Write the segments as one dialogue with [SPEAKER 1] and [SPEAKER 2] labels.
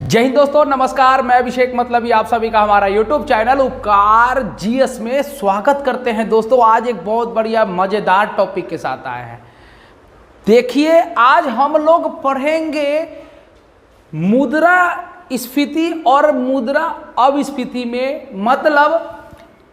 [SPEAKER 1] जय हिंद दोस्तों, नमस्कार। मैं अभिषेक मतलबी आप सभी का हमारा यूट्यूब चैनल उपकार जीएस में स्वागत करते हैं। दोस्तों आज एक बहुत बढ़िया मज़ेदार टॉपिक के साथ आए हैं। देखिए आज हम लोग पढ़ेंगे मुद्रास्फीति और मुद्रा अपस्फीति में मतलब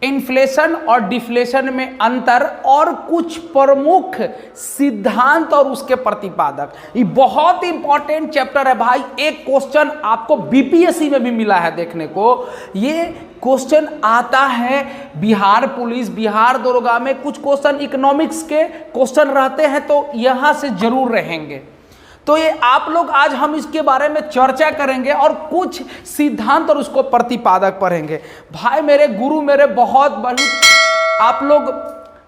[SPEAKER 1] इन्फ्लेशन और डिफ्लेशन में अंतर और कुछ प्रमुख सिद्धांत और उसके प्रतिपादक। ये बहुत इंपॉर्टेंट चैप्टर है भाई। एक क्वेश्चन आपको बीपीएससी में भी मिला है देखने को। ये क्वेश्चन आता है बिहार पुलिस, बिहार दरोगा में कुछ क्वेश्चन इकोनॉमिक्स के क्वेश्चन रहते हैं, तो यहाँ से जरूर रहेंगे। तो ये आप लोग आज हम इसके बारे में चर्चा करेंगे और कुछ सिद्धांत और उसको प्रतिपादक पढ़ेंगे। भाई मेरे गुरु, मेरे बहुत बड़ी, आप लोग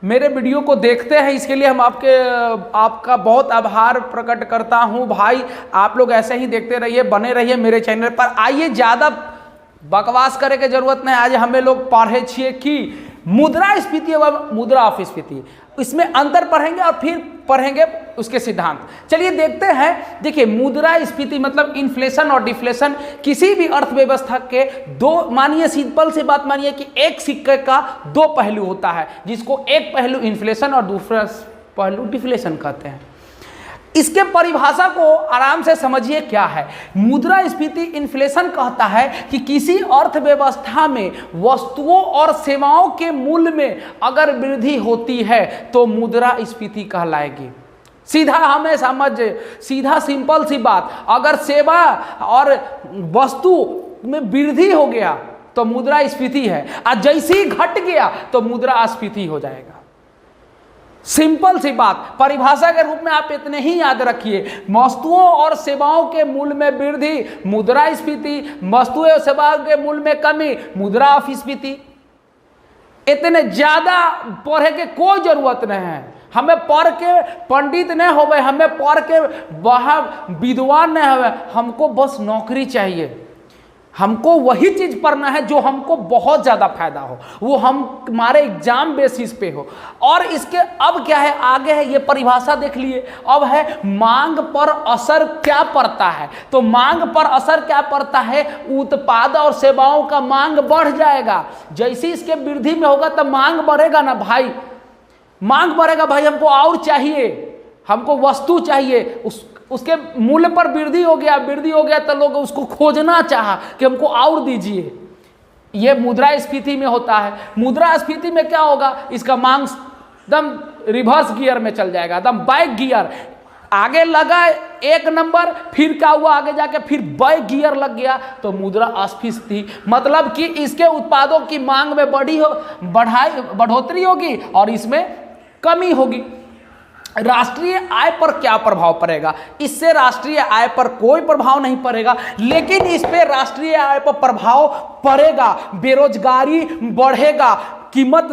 [SPEAKER 1] मेरे वीडियो को देखते हैं, इसके लिए हम आपका बहुत आभार प्रकट करता हूं। भाई आप लोग ऐसे ही देखते रहिए, बने रहिए मेरे चैनल पर। आइए ज़्यादा बकवास करे की जरूरत नहीं। आज हमें लोग पढ़े छिए कि मुद्रास्फीति एवं मुद्रा अपस्फीति, इसमें अंतर पढ़ेंगे और फिर पढ़ेंगे उसके सिद्धांत। चलिए देखते हैं। देखिए मुद्रास्फीति मतलब इन्फ्लेशन और डिफ्लेशन। किसी भी अर्थव्यवस्था के दो, मानिए सिंपल सी बात मानिए कि एक सिक्के का दो पहलू होता है, जिसको एक पहलू इन्फ्लेशन और दूसरा पहलू डिफ्लेशन कहते हैं। इसके परिभाषा को आराम से समझिए क्या है। मुद्रास्फीति इन्फ्लेशन कहता है कि किसी अर्थव्यवस्था में वस्तुओं और सेवाओं के मूल्य में अगर वृद्धि होती है तो मुद्रास्फीति कहलाएगी। सीधा हमें समझ, सीधा सिंपल सी बात, अगर सेवा और वस्तु में वृद्धि हो गया तो मुद्रास्फीति है, और जैसे ही घट गया तो मुद्रास्फीति हो जाएगा। सिंपल सी बात, परिभाषा के रूप में आप इतने ही याद रखिए। वस्तुओं और सेवाओं के मूल्य में वृद्धि मुद्रास्फीति, वस्तुएं और सेवाओं के मूल्य में कमी मुद्रा अपस्फीति। इतने ज्यादा पढ़े के कोई जरूरत नहीं है। हमें पढ़ के पंडित नहीं हो गए, हमें पढ़ के वहाँ विद्वान नहीं हो गए, हमको बस नौकरी चाहिए। हमको वही चीज पढ़ना है जो हमको बहुत ज्यादा फायदा हो, वो हमारे एग्जाम बेसिस पे हो। और इसके अब क्या है, आगे है, ये परिभाषा देख लिए। अब है मांग पर असर क्या पड़ता है। तो मांग पर असर क्या पड़ता है, उत्पाद और सेवाओं का मांग बढ़ जाएगा। जैसे इसके वृद्धि में होगा तब मांग बढ़ेगा ना भाई, मांग बढ़ेगा भाई। हमको और चाहिए, हमको वस्तु चाहिए, उसके मूल्य पर वृद्धि हो गया तो लोग उसको खोजना चाहा कि हमको और दीजिए। ये मुद्रास्फीति में होता है। मुद्रास्फीति में क्या होगा, इसका मांग एकदम रिवर्स गियर में चल जाएगा, एकदम बैक गियर। आगे लगा एक नंबर, फिर क्या हुआ, आगे जाके फिर बैक गियर लग गया तो मुद्रास्फीति। मतलब कि इसके उत्पादों की मांग में बढ़ोतरी होगी और इसमें कमी होगी। राष्ट्रीय आय पर क्या प्रभाव पड़ेगा, इससे राष्ट्रीय आय पर कोई प्रभाव नहीं पड़ेगा, लेकिन इस पे राष्ट्रीय आय पर प्रभाव पड़ेगा। बेरोजगारी बढ़ेगा, कीमत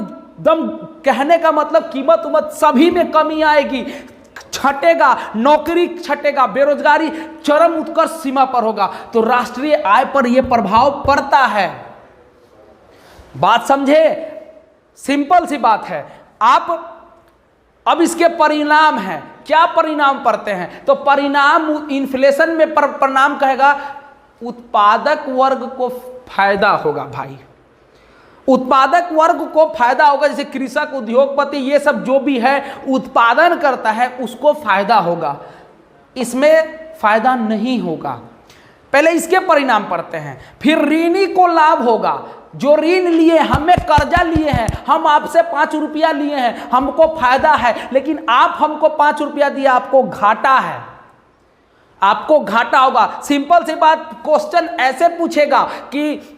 [SPEAKER 1] दम, कहने का मतलब कीमत उमत सभी में कमी आएगी, छटेगा, नौकरी छटेगा, बेरोजगारी चरम उत्कर्ष सीमा पर होगा। तो राष्ट्रीय आय पर यह प्रभाव पड़ता है। बात समझे, सिंपल सी बात है। आप अब इसके परिणाम हैं, क्या परिणाम पड़ते हैं, तो परिणाम इन्फ्लेशन में परिणाम कहेगा उत्पादक वर्ग को फायदा होगा। भाई उत्पादक वर्ग को फायदा होगा, जैसे कृषक, उद्योगपति, ये सब जो भी है उत्पादन करता है उसको फायदा होगा, इसमें फायदा नहीं होगा। पहले इसके परिणाम पड़ते हैं। फिर ऋणी को लाभ होगा, जो ऋण लिए, हमें कर्जा लिए हैं, हम आपसे 5 रुपया लिए हैं, हमको फायदा है, लेकिन आप हमको 5 रुपया दिया, आपको घाटा है, आपको घाटा होगा। सिंपल सी बात, क्वेश्चन ऐसे पूछेगा कि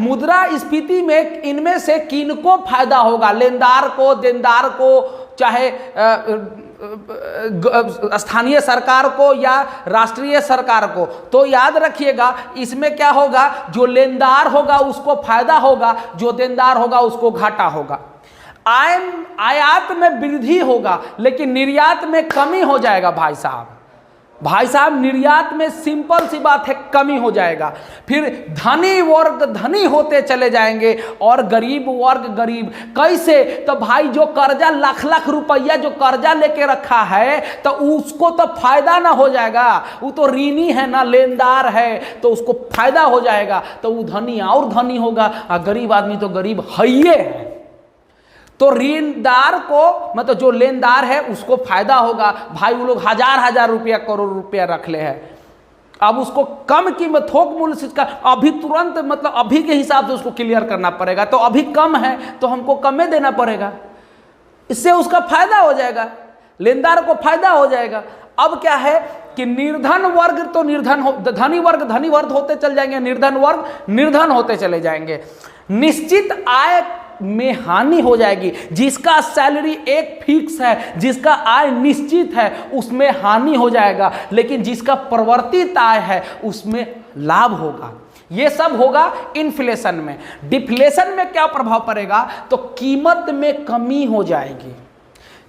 [SPEAKER 1] मुद्रास्फीति में इनमें से किनको फायदा होगा, लेनदार को, देनदार को, चाहे स्थानीय सरकार को या राष्ट्रीय सरकार को। तो याद रखिएगा इसमें क्या होगा, जो लेनदार होगा उसको फायदा होगा, जो देनदार होगा उसको घाटा होगा। आयात में वृद्धि होगा लेकिन निर्यात में कमी हो जाएगा। भाई साहब भाई साहब निर्यात में सिंपल सी बात है कमी हो जाएगा, फिर धनी वर्ग धनी होते चले जाएंगे और गरीब वर्ग गरीब। कैसे? तो भाई जो कर्जा लाख लाख रुपया जो कर्जा लेके रखा है तो उसको तो फायदा ना हो जाएगा, वो तो ऋणी है ना, लेनदार है, तो उसको फायदा हो जाएगा, तो वो धनी और धनी होगा, और गरीब आदमी तो गरीब है ही है। तो ऋणदार को मतलब जो लेनदार है उसको फायदा होगा। भाई वो लोग हजार हजार रुपया करोड़ रुपया रख ले है, अब उसको कम कीमत थोक मूल्य से का अभी तुरंत मतलब अभी के हिसाब से उसको क्लियर करना पड़ेगा, तो अभी कम है तो हमको कम में देना पड़ेगा, इससे उसका फायदा हो जाएगा, लेनदार को फायदा हो जाएगा। अब क्या है कि निर्धन वर्ग तो निर्धन हो, धनी वर्ग होते चले जाएंगे, निर्धन वर्ग निर्धन होते चले जाएंगे। निश्चित आय में हानि हो जाएगी। जिसका सैलरी एक फिक्स है, जिसका आय निश्चित है, उसमें हानि हो जाएगा, लेकिन जिसका परिवर्तित आय है उसमें लाभ होगा। यह सब होगा इन्फ्लेशन में। डिफ्लेशन में क्या प्रभाव पड़ेगा? तो कीमत में कमी हो जाएगी।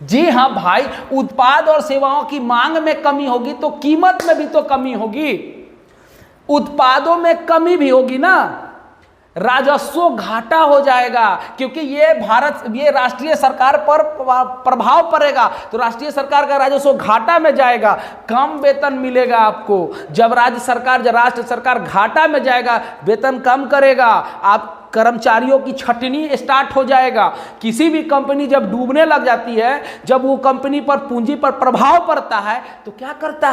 [SPEAKER 1] जी हाँ भाई, उत्पाद और सेवाओं की मांग में कमी होगी तो कीमत में भी तो कमी होगी, उत्पादों में कमी भी होगी ना, राजस्व घाटा हो जाएगा, क्योंकि ये राष्ट्रीय सरकार पर प्रभाव पड़ेगा, तो राष्ट्रीय सरकार का राजस्व घाटा में जाएगा, कम वेतन मिलेगा आपको। जब राष्ट्र सरकार घाटा में जाएगा, वेतन कम करेगा, आप कर्मचारियों की छटनी स्टार्ट हो जाएगा। किसी भी कंपनी जब डूबने लग जाती है, जब वो कंपनी पर पूंजी पर प्रभाव पड़ता है तो क्या करता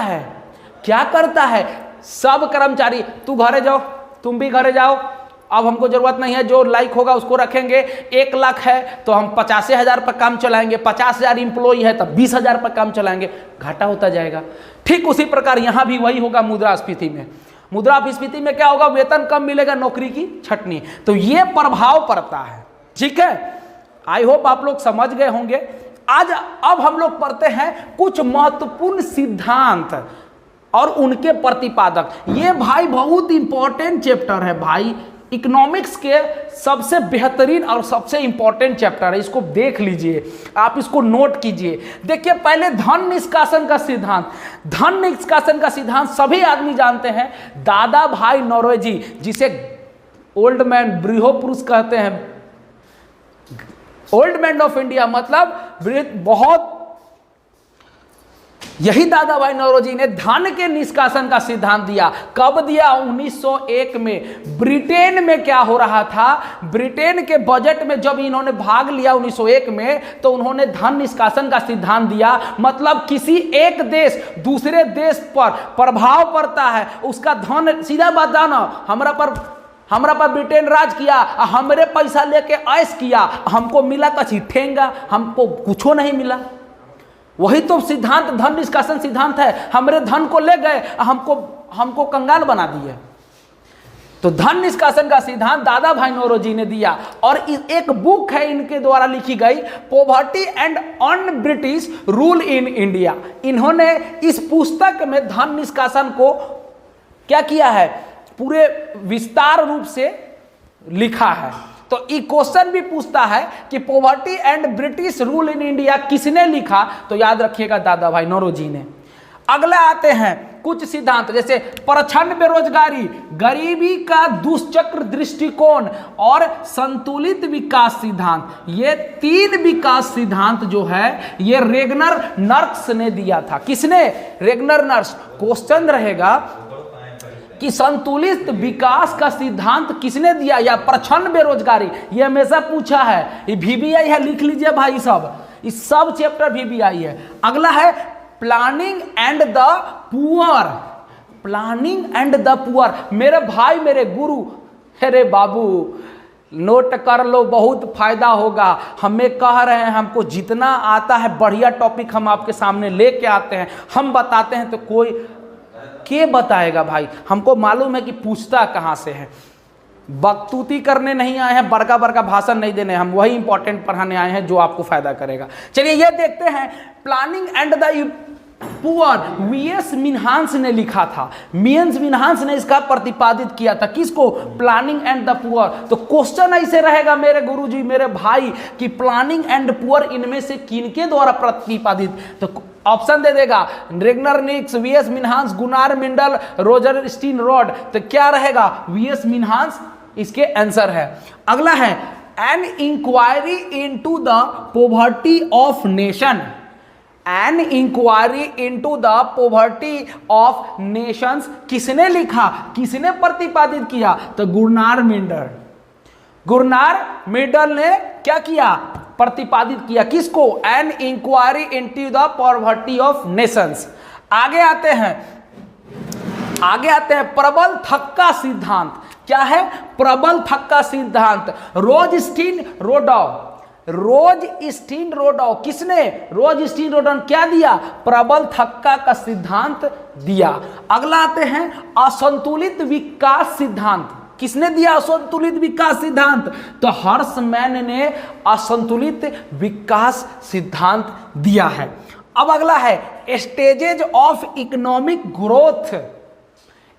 [SPEAKER 1] है? सब कर्मचारी, तू घरे जाओ, तुम भी घरे जाओ, अब हमको जरूरत नहीं है, जो लाइक होगा उसको रखेंगे। 1 लाख है तो हम 85,000 पर काम चलाएंगे, 50,000 इंप्लॉई है तब 20,000 पर काम चलाएंगे, घाटा होता जाएगा। ठीक उसी प्रकार यहाँ भी वही होगा मुद्रास्फीति में। मुद्रास्फीति में क्या होगा? वेतन कम मिलेगा, नौकरी की छटनी, तो ये प्रभाव पड़ता है। ठीक है, आई होप आप लोग समझ गए होंगे। अब हम लोग पढ़ते हैं कुछ महत्वपूर्ण सिद्धांत और उनके प्रतिपादक। ये भाई बहुत इंपॉर्टेंट चैप्टर है भाई, इकोनॉमिक्स के सबसे बेहतरीन और सबसे इंपॉर्टेंट चैप्टर है, इसको देख लीजिए, आप इसको नोट कीजिए। देखिए पहले धन निष्कासन का सिद्धांत। धन निष्कासन का सिद्धांत सभी आदमी जानते हैं, दादा भाई नौरोजी, जिसे ओल्ड मैन बृहपुरुष कहते हैं, ओल्ड मैन ऑफ इंडिया, मतलब बहुत, यही दादा भाई नौरोजी ने धन के निष्कासन का सिद्धांत दिया। कब दिया? 1901 में। ब्रिटेन में क्या हो रहा था? ब्रिटेन के बजट में जब इन्होंने भाग लिया 1901 में, तो उन्होंने धन निष्कासन का सिद्धांत दिया। मतलब किसी एक देश दूसरे देश पर प्रभाव पड़ता है, उसका धन, सीधा बात जानो, हमरा पर ब्रिटेन राज किया, हमरे पैसा लेके ऐश किया, हमको मिला कछी ठेंगा, हमको कुछो नहीं मिला। वही तो सिद्धांत धन निष्कासन सिद्धांत है। हमरे धन को ले गए, हमको कंगाल बना दिए। तो धन निष्कासन का सिद्धांत दादा भाई नौरोजी ने दिया, और एक बुक है इनके द्वारा लिखी गई, poverty and un British rule in India. इन्होंने इस पुस्तक में धन निष्कासन को क्या किया है, पूरे विस्तार रूप से लिखा है। तो ये क्वेश्चन भी पूछता है कि poverty and British rule in India किसने लिखा? तो याद रखिएगा दादा भाई नौरोजी ने। अगला आते हैं कुछ सिद्धांत, जैसे प्रच्छन्न बेरोजगारी, गरीबी का दुष्चक्र दृष्टिकोण और संतुलित विकास सिद्धांत। ये 3 विकास सिद्धांत जो है ये रेगनर नर्स ने दिया था। किसने? Ragnar nurse. क्वेश्चन रहेगा कि संतुलित विकास का सिद्धांत किसने दिया, या प्रच्छन्न बेरोजगारी, ये हमेशा पूछा है, ये VBI है, लिख लीजिए भाई सब, इस सब चैप्टर VBI है। अगला है planning and the poor. Planning and the poor, मेरे भाई मेरे गुरु, अरे बाबू नोट कर लो, बहुत फायदा होगा। हमें कह रहे हैं, हमको जितना आता है बढ़िया टॉपिक हम आपके सामने लेके आते हैं, हम बताते हैं, तो कोई के बताएगा भाई? हमको मालूम है कि पूछता कहाँ से है। बकतूती करने नहीं आए हैं, बड़का बड़का भाषण नहीं देने, हम वही इंपॉर्टेंट पढ़ाने आए हैं जो आपको फायदा करेगा। चलिए ये देखते हैं, planning and the poor, VS Minhas ने लिखा था। वीएस मिन्हांस ने इसका प्रतिपादित किया था, किसको? Planning and the poor. तो क्वेश्चन ऐसे रहेगा मेरे गुरुजी, मेरे भाई, कि प्लानिंग एंड पुअर इनमें से किनके द्वारा प्रतिपादित? तो ऑप्शन दे देगा, रेगनर निक्स, वीएस मिन्हांस, गुनार मिंडल, रोजर स्टीनरोड। तो क्या रहेगा? वीएस मिन्हांस इसके आंसर है। अगला है an inquiry into the poverty of nation. An inquiry into the poverty of nations किसने लिखा, किसने प्रतिपादित किया? तो गुरनार मिंडल। गुरनार मिंडल ने क्या किया? प्रतिपादित किया। किसको? An inquiry into the poverty of nations. आगे आते हैं प्रबल थक्का सिद्धांत। क्या है? प्रबल थक्का सिद्धांत। रोजस्टीन रोडॉव किसने? रोजस्टीन रोडॉव क्या दिया? प्रबल थक्का का सिद्धांत दिया। अगला आते हैं असंतुलित विकास सिद्धांत। किसने दिया असंतुलित विकास सिद्धांत? तो हर्षमैन ने असंतुलित विकास सिद्धांत दिया है। अब अगला है stages of economic growth.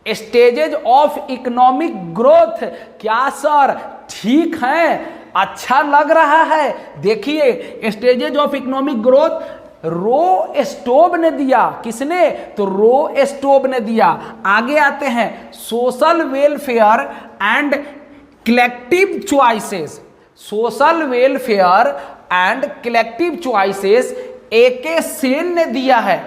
[SPEAKER 1] Stages of economic growth. क्या सर ठीक है? अच्छा लग रहा है? देखिए स्टेजेज ऑफ इकोनॉमिक ग्रोथ रो स्टोब ने दिया। किसने? तो रो स्टोब ने दिया। आगे आते हैं social welfare and collective choices. Social welfare and collective choices A K. Sen ने दिया है।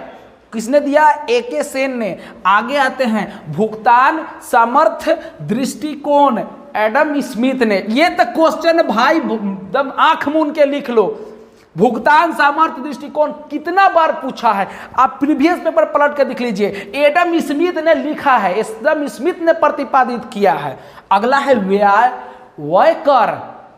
[SPEAKER 1] किसने दिया? ए.के. सेन ने। आगे आते हैं भुगतान सामर्थ्य दृष्टिकोण, एडम स्मिथ ने। ये तो क्वेश्चन भाई एकदम आंख मूंद के लिख लो। भुगतान सामर्थ्य दृष्टिकोण कितना बार पूछा है, आप प्रीवियस पेपर पलट कर देख लीजिए। एडम स्मिथ ने लिखा है, एडम स्मिथ ने प्रतिपादित किया है। अगला है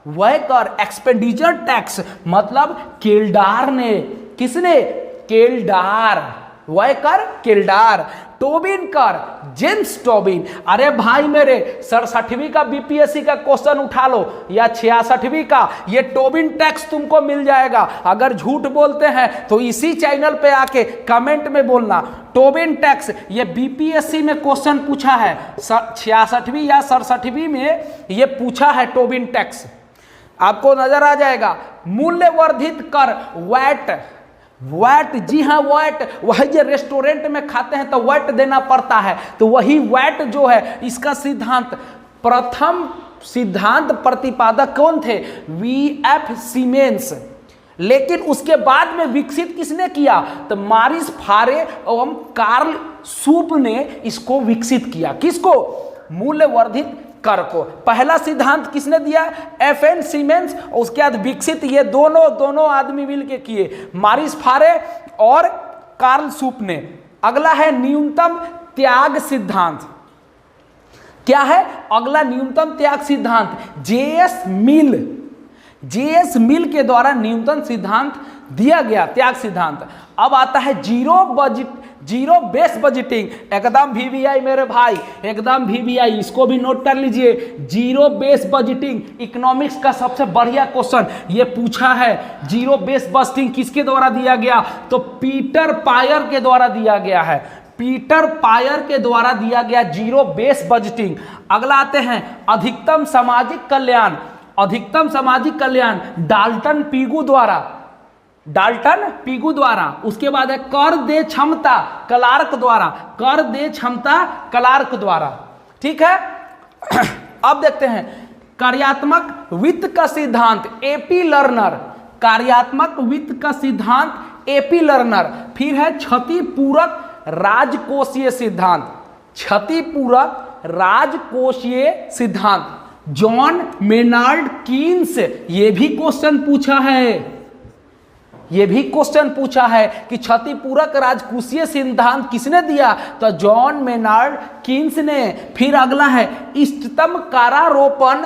[SPEAKER 1] व्यय कर एक्सपेंडिचर टैक्स, मतलब केल्डार ने। किसने? केल्डार। व्यय कर केल्डार। टोबिन कर जेम्स टोबिन। अरे भाई मेरे 67वीं का बीपीएससी का क्वेश्चन उठा लो या 66वीं का, ये टोबिन टैक्स तुमको मिल जाएगा। अगर झूठ बोलते हैं तो इसी चैनल पे आके कमेंट में बोलना। टोबिन टैक्स ये बीपीएससी में क्वेश्चन पूछा है, 66वीं या 67वीं में ये पूछा है टोबिन टैक्स, आपको नजर आ जाएगा। मूल्यवर्धित कर वैट, जी हाँ वैट, वही जो रेस्टोरेंट में खाते हैं तो वैट देना पड़ता है, तो वही वैट जो है इसका सिद्धांत, प्रथम सिद्धांत प्रतिपादक कौन थे? वी.एफ. सीमेंस। लेकिन उसके बाद में विकसित किसने किया? तो मारिस फारे एवं कार्ल सूप ने इसको विकसित किया। किसको? मूल्यवर्धित कर को। पहला सिद्धांत किसने दिया? एफ.एन. सीमेंस। उसके बाद विकसित ये दोनों आदमी मिलके किए, मारिस फारे और कार्ल सूप ने। अगला है न्यूनतम त्याग सिद्धांत। क्या है अगला? न्यूनतम त्याग सिद्धांत। जे.एस. मिल के द्वारा न्यूनतम सिद्धांत दिया गया, त्याग सिद्धांत। अब आता है जीरो बेस बजटिंग। एकदम वीवीआई मेरे भाई, एकदम वीवीआई, इसको भी नोट कर लीजिए। जीरो बेस बजटिंग इकोनॉमिक्स का सबसे बढ़िया क्वेश्चन ये पूछा है। जीरो बेस बजटिंग किसके द्वारा दिया गया? तो पीटर पायर के द्वारा दिया गया है। पीटर पायर के द्वारा दिया गया जीरो बेस बजटिंग। अगला आते हैं अधिकतम सामाजिक कल्याण। अधिकतम सामाजिक कल्याण डाल्टन पीगू द्वारा। उसके बाद है कर दे क्षमता क्लार्क द्वारा। ठीक है। अब देखते हैं कार्यात्मक वित्त का सिद्धांत एपी लर्नर। कार्यात्मक वित्त का सिद्धांत एपी लर्नर। फिर है क्षतिपूरक राजकोषीय सिद्धांत जॉन मेनार्ड कीन्स। ये भी क्वेश्चन पूछा है कि क्षतिपूरक राजकोषीय सिद्धांत किसने दिया? तो जॉन मेनार्ड कीन्स ने। फिर अगला है इष्टतम कारारोपण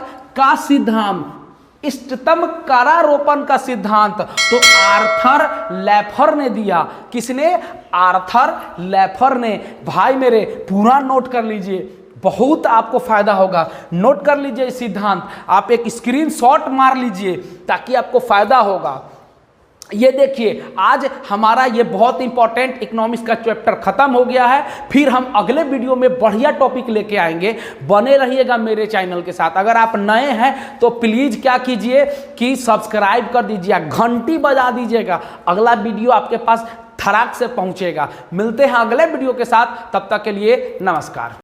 [SPEAKER 1] का सिद्धांत तो आर्थर लैफर ने दिया। किसने? आर्थर लैफर ने। भाई मेरे पूरा नोट कर लीजिए, बहुत आपको फायदा होगा। नोट कर लीजिए सिद्धांत, आप एक स्क्रीनशॉट मार लीजिए ताकि आपको फायदा होगा। ये देखिए आज हमारा ये बहुत इंपॉर्टेंट इकोनॉमिक्स का चैप्टर खत्म हो गया है। फिर हम अगले वीडियो में बढ़िया टॉपिक लेके आएंगे। बने रहिएगा मेरे चैनल के साथ। अगर आप नए हैं तो प्लीज क्या कीजिए कि सब्सक्राइब कर दीजिए, घंटी बजा दीजिएगा, अगला वीडियो आपके पास धड़ाक से पहुंचेगा। मिलते हैं अगले वीडियो के साथ, तब तक के लिए नमस्कार।